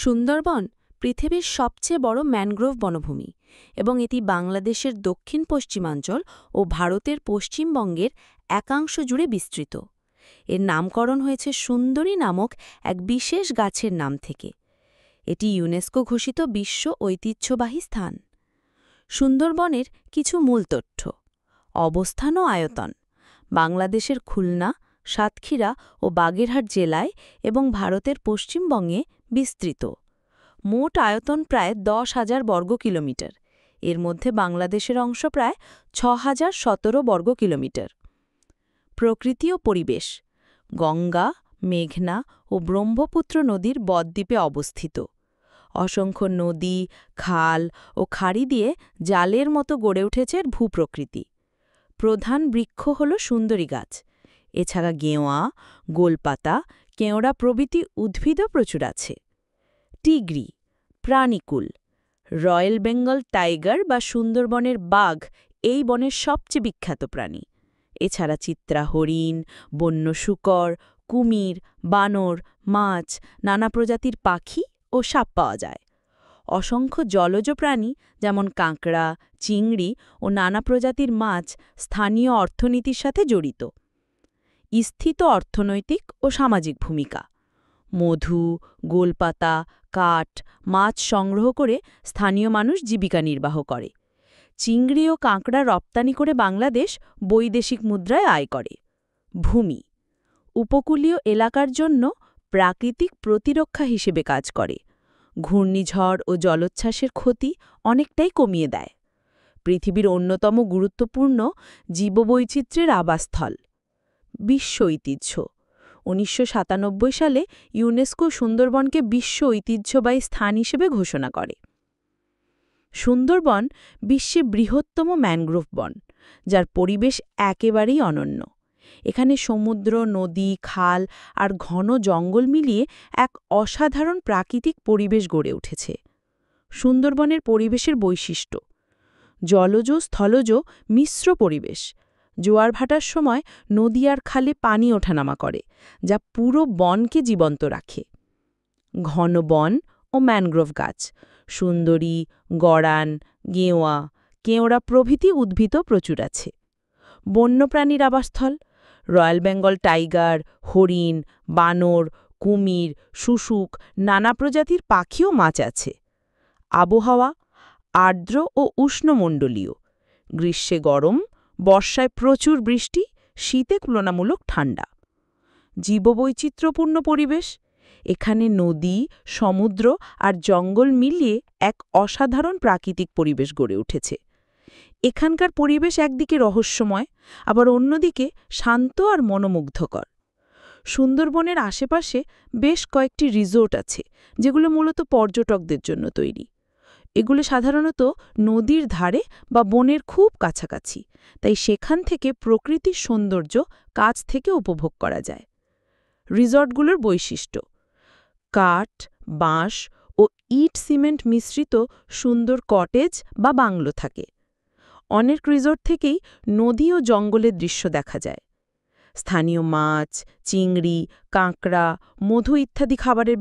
সুন্দরবন পৃথিবীর সবচেয়ে বড় ম্যানগ্রোভ বনভূমি এবং এটি বাংলাদেশের দক্ষিণ পশ্চিমাঞ্চল ও ভারতের পশ্চিমবঙ্গের একাংশ জুড়ে বিস্তৃত। এর নামকরণ হয়েছে সুন্দরী নামক এক বিশেষ গাছের নাম থেকে। এটি ইউনেস্কো ঘোষিত বিশ্ব ঐতিহ্যবাহী স্থান। সুন্দরবনের কিছু মূল তথ্য: অবস্থান ও আয়তন: বাংলাদেশের খুলনা, সাতক্ষীরা ও বাগেরহাট জেলায় এবং ভারতের পশ্চিমবঙ্গে বিস্তৃত। মোট আয়তন প্রায় 10,000 বর্গ কিলোমিটার। এর মধ্যে বাংলাদেশের অংশ প্রায় 6,017 বর্গ কিলোমিটার। প্রকৃতি ও পরিবেশ: গঙ্গা, মেঘনা ও ব্রহ্মপুত্র নদীর বদ্বীপে অবস্থিত। অসংখ্য নদী, খাল ও খাড়ি দিয়ে জালের মতো গড়ে উঠেছে ভূপ্রকৃতি। প্রধান বৃক্ষ হল সুন্দরী গাছ। এছাড়া গেওয়া, গোলপাতা, কেওড়া প্রভৃতি উদ্ভিদও প্রচুর আছে। টিগরি প্রাণীকুল: রয়্যাল বেঙ্গল টাইগার বা সুন্দরবনের বাঘ এই বনের সবচেয়ে বিখ্যাত প্রাণী। এছাড়া চিত্রা হরিণ, বন্য শূকর, কুমির, বানর, মাছ, নানা প্রজাতির পাখি ও সাপ পাওয়া যায়। অসংখ্য জলজ প্রাণী যেমন কাঁকড়া, চিংড়ি ও নানা প্রজাতির মাছ স্থানীয় অর্থনীতির সাথে জড়িত। স্থিত অর্থনৈতিক ও সামাজিক ভূমিকা: মধু, গোলপাতা, কাঠ, মাছ সংগ্রহ করে স্থানীয় মানুষ জীবিকা নির্বাহ করে। চিংড়ি ও কাঁকড়া রপ্তানি করে বাংলাদেশ বৈদেশিক মুদ্রায় আয় করে। ভূমি: উপকূলীয় এলাকার জন্য প্রাকৃতিক প্রতিরক্ষা হিসেবে কাজ করে। ঘূর্ণিঝড় ও জলোচ্ছ্বাসের ক্ষতি অনেকটাই কমিয়ে দেয়। পৃথিবীর অন্যতম গুরুত্বপূর্ণ জীববৈচিত্র্যের আবাসস্থল। বিশ্ব ঐতিহ্য: 1997 সালে ইউনেস্কো সুন্দরবনকে বিশ্ব ঐতিহ্যবাহী স্থান হিসেবে ঘোষণা করে। সুন্দরবন বিশ্বে বৃহত্তম ম্যানগ্রোভ বন, যার পরিবেশ একেবারেই অনন্য। এখানে সমুদ্র, নদী, খাল আর ঘন জঙ্গল মিলিয়ে এক অসাধারণ প্রাকৃতিক পরিবেশ গড়ে উঠেছে। সুন্দরবনের পরিবেশের বৈশিষ্ট্য: জলজ স্থলজ মিশ্র পরিবেশ। জোয়ার ভাটার সময় নদী আর খালে পানি ওঠানামা করে, যা পুরো বনকে জীবন্ত রাখে। ঘন বন ও ম্যানগ্রোভ গাছ: সুন্দরী, গড়ান, গেওয়া, কেওড়া প্রভৃতি উদ্ভিদও প্রচুর আছে। বন্যপ্রাণীর আবাসস্থল: রয়্যাল বেঙ্গল টাইগার, হরিণ, বানর, কুমির, শুশুক, নানা প্রজাতির পাখি ও মাছ আছে। আবহাওয়া: আর্দ্র ও উষ্ণমণ্ডলীয়। গ্রীষ্মে গরম, বর্ষায় প্রচুর বৃষ্টি, শীতে তুলনামূলক ঠান্ডা। জীববৈচিত্র্যপূর্ণ পরিবেশ: এখানে নদী, সমুদ্র আর জঙ্গল মিলিয়ে এক অসাধারণ প্রাকৃতিক পরিবেশ গড়ে উঠেছে। এখানকার পরিবেশ একদিকে রহস্যময়, আবার অন্যদিকে শান্ত আর মনোমুগ্ধকর। সুন্দরবনের আশেপাশে বেশ কয়েকটি রিসোর্ট আছে, যেগুলো মূলত পর্যটকদের জন্য তৈরি। এগুলো সাধারণত নদীর ধারে বা বনের খুব কাছাকাছি, তাই সেখান থেকে প্রকৃতির সৌন্দর্য কাছ থেকে উপভোগ করা যায়। রিসর্টগুলোর বৈশিষ্ট্য: কাঠ, বাঁশ ও ইট সিমেন্ট মিশ্রিত সুন্দর কটেজ বা বাংলো থাকে। অনেক রিসর্ট থেকেই নদী ও জঙ্গলের দৃশ্য দেখা যায়। স্থানীয় মাছ, চিংড়ি, কাঁকড়া, মধু ইত্যাদি খাবারের